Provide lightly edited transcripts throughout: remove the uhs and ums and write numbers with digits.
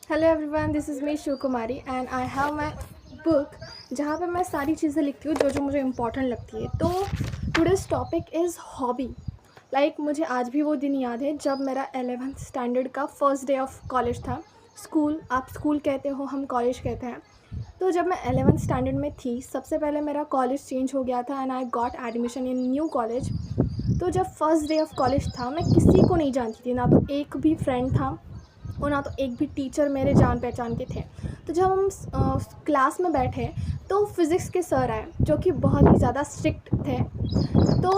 Hello everyone, this is me Shiv Kumari and I have my book जहाँ पे मैं सारी चीज़ें लिखती हूँ जो जो मुझे इम्पोर्टेंट लगती है। तो टुडेज़ टॉपिक इज़ हॉबी। मुझे आज भी वो दिन याद है जब मेरा 11th स्टैंडर्ड का फर्स्ट डे ऑफ कॉलेज था। स्कूल, आप स्कूल कहते हो, हम कॉलेज कहते हैं। तो जब मैं 11th स्टैंडर्ड में थी, सबसे पहले मेरा कॉलेज चेंज हो गया था and I got admission in new college. तो जब फर्स्ट डे ऑफ कॉलेज था, मैं किसी को नहीं जानती थी, ना तो एक भी फ्रेंड था और ना तो एक भी टीचर मेरे जान पहचान के थे। तो जब हम क्लास में बैठे तो फिज़िक्स के सर आए जो कि बहुत ही ज़्यादा स्ट्रिक्ट थे। तो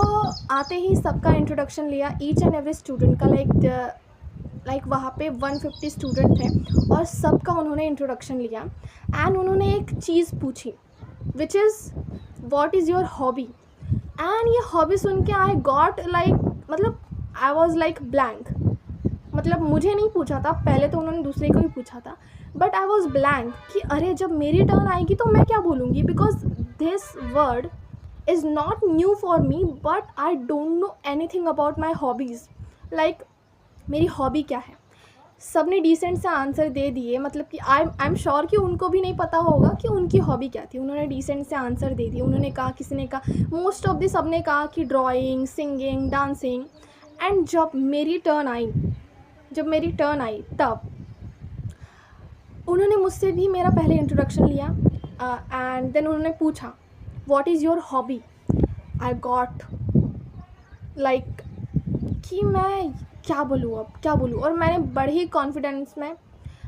आते ही सबका इंट्रोडक्शन लिया, ईच एंड एवरी स्टूडेंट का। लाइक वहाँ पे 150 स्टूडेंट थे और सबका उन्होंने इंट्रोडक्शन लिया एंड उन्होंने एक चीज़ पूछी which is what is your hobby. And ये हॉबी सुन के I got I was like blank. मुझे नहीं पूछा था, पहले तो उन्होंने दूसरे को ही पूछा था, बट आई वॉज ब्लैंक कि अरे जब मेरी टर्न आएगी तो मैं क्या बोलूँगी, because this word is not new for me, but I don't know anything about my hobbies. मेरी हॉबी क्या है। सब ने डिसेंट से आंसर दे दिए, कि आई एम श्योर कि उनको भी नहीं पता होगा कि उनकी हॉबी क्या थी। उन्होंने डिसेंट से आंसर दे दिए। उन्होंने कहा, किसी ने कहा, मोस्ट ऑफ दी सब ने कहा कि ड्राइंग, सिंगिंग, डांसिंग। एंड जब मेरी टर्न आई तब उन्होंने मुझसे भी मेरा पहले इंट्रोडक्शन लिया एंड देन उन्होंने पूछा what is your hobby. I got like कि मैं क्या बोलूँ, अब क्या बोलूँ। और मैंने बड़े ही कॉन्फिडेंस में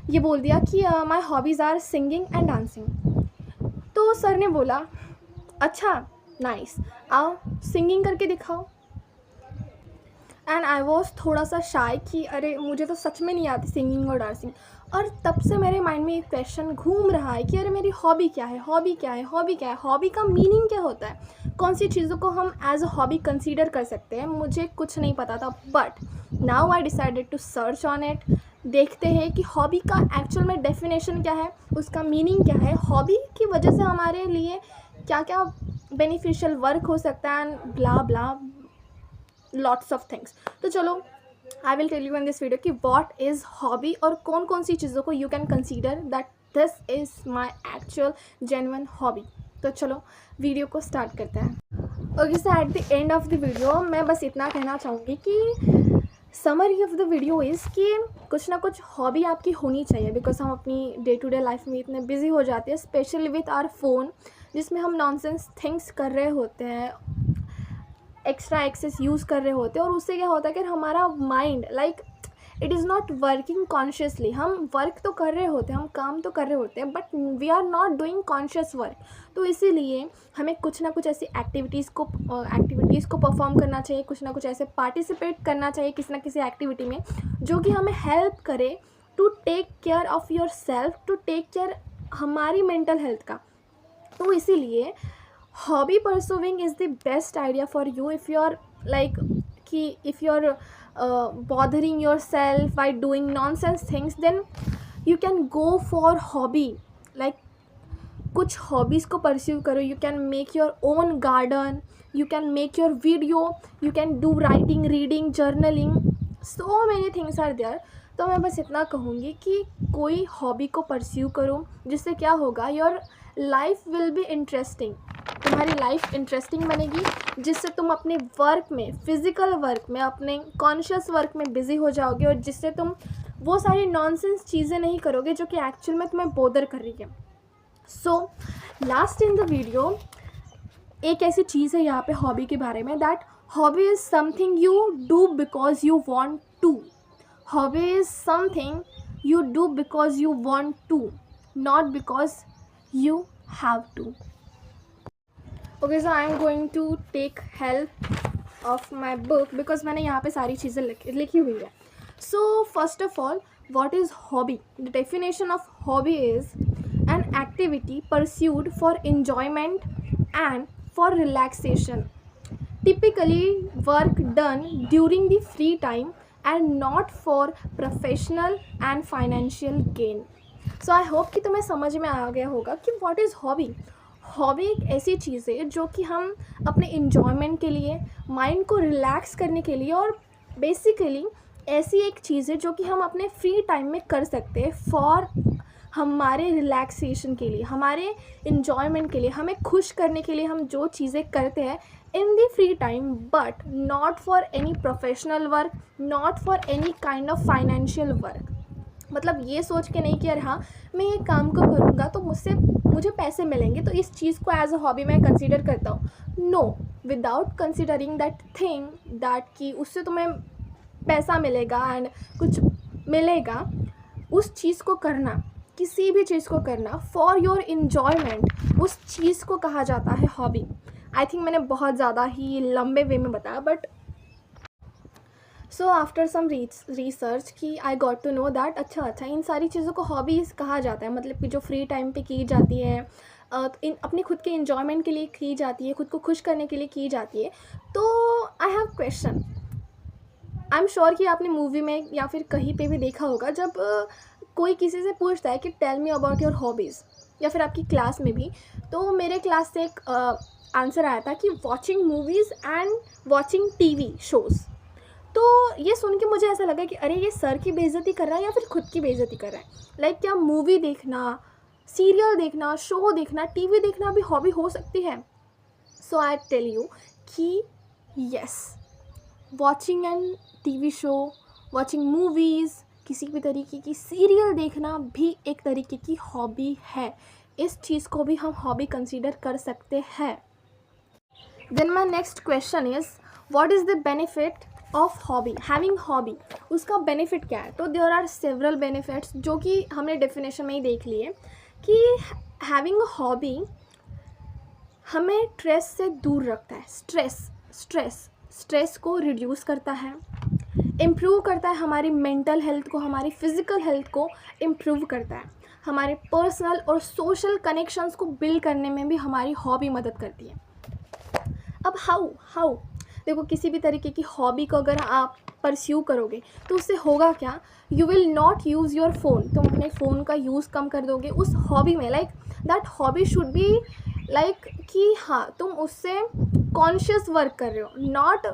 ये बोल दिया कि my hobbies are singing and dancing. तो सर ने बोला, अच्छा नाइस, आओ सिंगिंग करके दिखाओ। एंड आई वॉज थोड़ा सा शाय कि अरे मुझे तो सच में नहीं आती सिंगिंग और डांसिंग। और तब से मेरे माइंड में एक क्वेश्चन घूम रहा है कि अरे मेरी हॉबी क्या है, हॉबी क्या है, हॉबी क्या है, हॉबी का मीनिंग क्या होता है, कौन सी चीज़ों को हम एज अ हॉबी कंसीडर कर सकते हैं। मुझे कुछ नहीं पता था, but now I decided to search on it. देखते हैं कि हॉबी का एक्चुअल में डेफिनेशन क्या है, उसका मीनिंग क्या है, हॉबी की वजह से हमारे लिए क्या क्या बेनिफिशियल वर्क हो सकता है, and blah blah lots of things. तो चलो, I will tell you in this video कि व्हाट इज़ हॉबी और कौन कौन सी चीज़ों को you can consider that this is my actual genuine hobby. तो चलो वीडियो को स्टार्ट करते हैं। Okay, so at the end of the video मैं बस इतना कहना चाहूँगी कि summary of the video is कि कुछ ना कुछ हॉबी आपकी होनी चाहिए, बिकॉज हम अपनी डे टू डे लाइफ में इतने बिजी हो जाते हैं, स्पेशली विथ आवर फ़ोन, जिसमें हम नॉनसेंस थिंग्स कर रहे होते हैं, एक्स्ट्रा एक्सेस यूज़ कर रहे होते हैं। और उससे क्या होता है कि हमारा mind it is not working consciously. हम वर्क तो कर रहे होते हैं, हम काम तो कर रहे होते हैं, but we are not doing conscious work. तो इसीलिए हमें कुछ ना कुछ ऐसी एक्टिविटीज़ को परफॉर्म करना चाहिए, कुछ ना कुछ ऐसे पार्टिसिपेट करना चाहिए किसी ना किसी एक्टिविटी में जो कि हमें हेल्प करे to take care of yourself, to take care हमारी मेंटल हेल्थ का। तो इसीलिए hobby pursuing is the best idea for you if you're if you're bothering yourself by doing nonsense things, then you can go for hobby. like कुछ hobbies को pursue करो. You can make your own garden, you can make your video, you can do writing, reading, journaling, so many things are there. तो मैं बस इतना कहूँगी कि कोई हॉबी को परस्यू करो, जिससे क्या होगा, your life will be interesting. तुम्हारी लाइफ इंटरेस्टिंग बनेगी, जिससे तुम अपने वर्क में, फिज़िकल वर्क में, अपने कॉन्शियस वर्क में बिज़ी हो जाओगे, और जिससे तुम वो सारी नॉनसेंस चीज़ें नहीं करोगे जो कि एक्चुअल में तुम्हें बोदर कर रही है। So last in the video एक ऐसी चीज़ है यहाँ पे हॉबी के बारे में, that hobby is something you do because you want to. Hobby is something you do because you want to, not because you have to. Okay, so I am going to take help of my book because मैंने यहाँ पे सारी चीज़ें लिखी हुई है. So first of all, what is hobby? The definition of hobby is an activity pursued for enjoyment and for relaxation. Typically work done during the free time and not for professional and financial gain. So I hope कि तुम्हें समझ में आ गया होगा कि what is hobby. Hobby एक ऐसी चीज़ है जो कि हम अपने इन्जॉयमेंट के लिए, माइंड को रिलैक्स करने के लिए, और बेसिकली ऐसी एक चीज़ है जो कि हम अपने फ्री टाइम में कर सकते हैं फॉर हमारे रिलैक्सेशन के लिए, हमारे इन्जॉयमेंट के लिए, हमें खुश करने के लिए हम जो चीज़ें करते हैं in the free time, but not for any professional work, not for any kind of financial work. मतलब ये सोच के नहीं कि अरे हाँ मैं ये काम को करूँगा तो मुझे पैसे मिलेंगे तो इस चीज़ को एज अ हॉबी मैं कंसीडर करता हूँ। No, without considering that thing that कि उससे तुम्हें पैसा मिलेगा एंड कुछ मिलेगा, उस चीज़ को करना, किसी भी चीज़ को करना फॉर योर इन्जॉयमेंट, उस चीज़ को कहा जाता है हॉबी। आई थिंक मैंने बहुत ज़्यादा ही लंबे वे में बताया, but so after some research कि I got to know that अच्छा इन सारी चीज़ों को हॉबीज़ कहा जाता है, मतलब कि जो फ्री टाइम पे की जाती है, इन अपने खुद के इन्जॉयमेंट के लिए की जाती है, खुद को खुश करने के लिए की जाती है। तो I have question, I am sure कि आपने मूवी में या फिर कहीं पे भी देखा होगा जब कोई किसी से पूछता है कि tell me about your hobbies, या फिर आपकी क्लास में भी, तो मेरे क्लास से एक आंसर आया था कि watching movies and watching TV shows. तो ये सुन के मुझे ऐसा लगा कि अरे ये सर की बेइज्जती कर रहा है या फिर खुद की बेइज्जती कर रहा है। लाइक क्या मूवी देखना, सीरियल देखना, शो देखना, टीवी देखना भी हॉबी हो सकती है? सो आई टेल यू कि yes, watching and TV show, watching movies, किसी भी तरीके की सीरियल देखना भी एक तरीके की हॉबी है। इस चीज़ को भी हम हॉबी कंसीडर कर सकते हैं। Then my next question is what is the benefit of hobby, having hobby, उसका बेनिफिट क्या है? तो देयर आर सेवरल बेनिफिट्स जो कि हमने डेफिनेशन में ही देख लिए कि हैविंग हॉबी हमें स्ट्रेस से दूर रखता है। स्ट्रेस को रिड्यूस करता है, इम्प्रूव करता है हमारी मेंटल हेल्थ को, हमारी फिज़िकल हेल्थ को इम्प्रूव करता है, हमारे पर्सनल और सोशल कनेक्शंस को बिल्ड करने में भी हमारी हॉबी मदद करती है। अब हाउ देखो, किसी भी तरीके की हॉबी को अगर आप परस्यू करोगे तो उससे होगा क्या? You will not use your phone, तुम अपने फ़ोन का यूज़ कम कर दोगे उस हॉबी में। Like that hobby should be like कि हाँ तुम उससे कॉन्शियस वर्क कर रहे हो, नॉट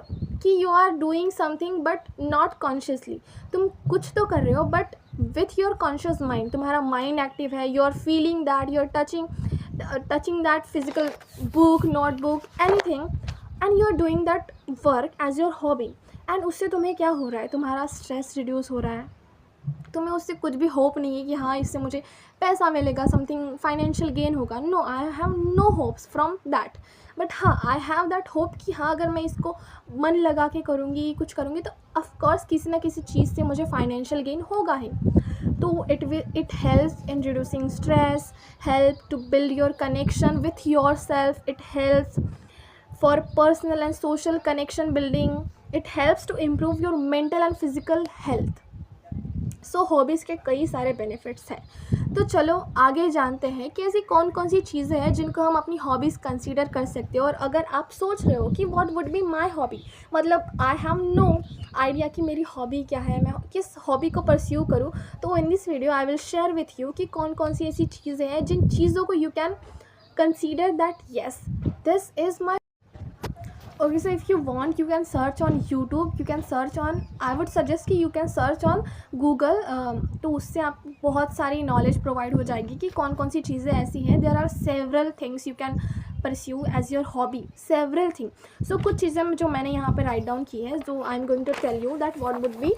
कि you are doing something but not consciously. तुम कुछ तो कर रहे हो but with your conscious mind, तुम्हारा माइंड एक्टिव है, you are feeling that, you are touching that physical book, notebook, anything, and you are doing that work as your hobby. And उससे तुम्हें क्या हो रहा है? तुम्हारा स्ट्रेस रिड्यूस हो रहा है, तुम्हें उससे कुछ भी होप नहीं है कि हाँ इससे मुझे पैसा मिलेगा, समथिंग फाइनेंशियल गेन होगा। No, I have no hopes from that, but हाँ आई हैव दैट होप कि हाँ अगर मैं इसको मन लगा के करूँगी, कुछ करूँगी, तो ऑफकोर्स किसी ना किसी चीज़ से मुझे फाइनेंशियल गेन होगा ही। तो it helps in reducing stress, help to build your connection with yourself, it helps for personal and social connection building, it helps to improve your mental and physical health. So hobbies के कई सारे benefits हैं। तो चलो आगे जानते हैं कि ऐसी कौन कौन सी चीज़ें हैं जिनको हम अपनी हॉबीज़ कंसीडर कर सकते हैं। और अगर आप सोच रहे हो कि what would be my hobby, मतलब आई हैव नो आइडिया कि मेरी हॉबी क्या है, मैं किस हॉबी को परस्यू करूँ, तो इन this video I will share with you कि कौन कौन सी ऐसी चीज़ें हैं जिन चीज़ों को you can consider that yes this is my. Okay, so if you want, you can search on YouTube, you can search on, I would suggest कि you can search on Google, तो उससे आप बहुत सारी नॉलेज प्रोवाइड हो जाएगी कि कौन कौन सी चीज़ें ऐसी हैं। There are several things you can pursue as your hobby, several things. So कुछ चीज़ें जो मैंने यहाँ पे राइट डाउन की है, जो I am going to tell you that what would be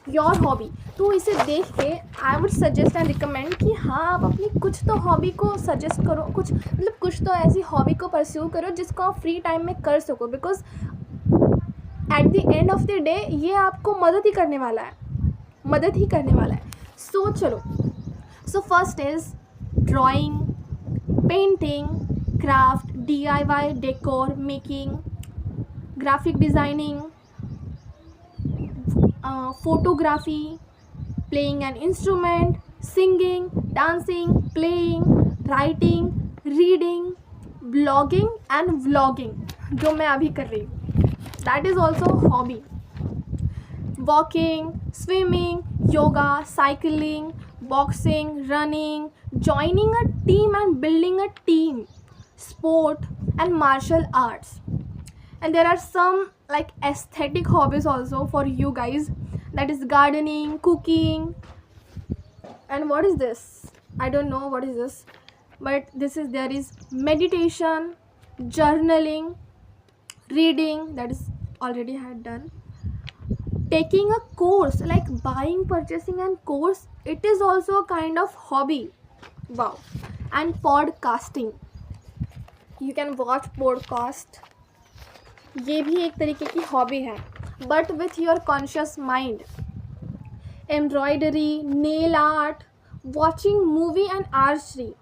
your hobby. तो इसे देख के I would suggest and recommend कि हाँ आप अपनी कुछ तो हॉबी को सजेस्ट करो, कुछ तो ऐसी हॉबी को परस्यू करो जिसको आप फ्री टाइम में कर सको, because at the end of the day ये आपको मदद ही करने वाला है। सो चलो, so first is drawing, painting, craft, DIY, decor, making, graphic designing, photography, playing an instrument, singing, dancing, playing, writing, reading, blogging and vlogging, जो मैं अभी कर रही हूँ, that is also hobby. Walking, swimming, yoga, cycling, boxing, running, joining a team and building a team, sport and martial arts. And there are some like aesthetic hobbies also for you guys, that is gardening, cooking, and what is this? I don't know what is this, but there is meditation, journaling, reading, that is already had done. Taking a course, like buying, purchasing and course, it is also a kind of hobby. Wow. And podcasting, you can watch podcast, ये भी एक तरीके की hobby है, but with your conscious mind. Embroidery, nail art, watching movie and archery,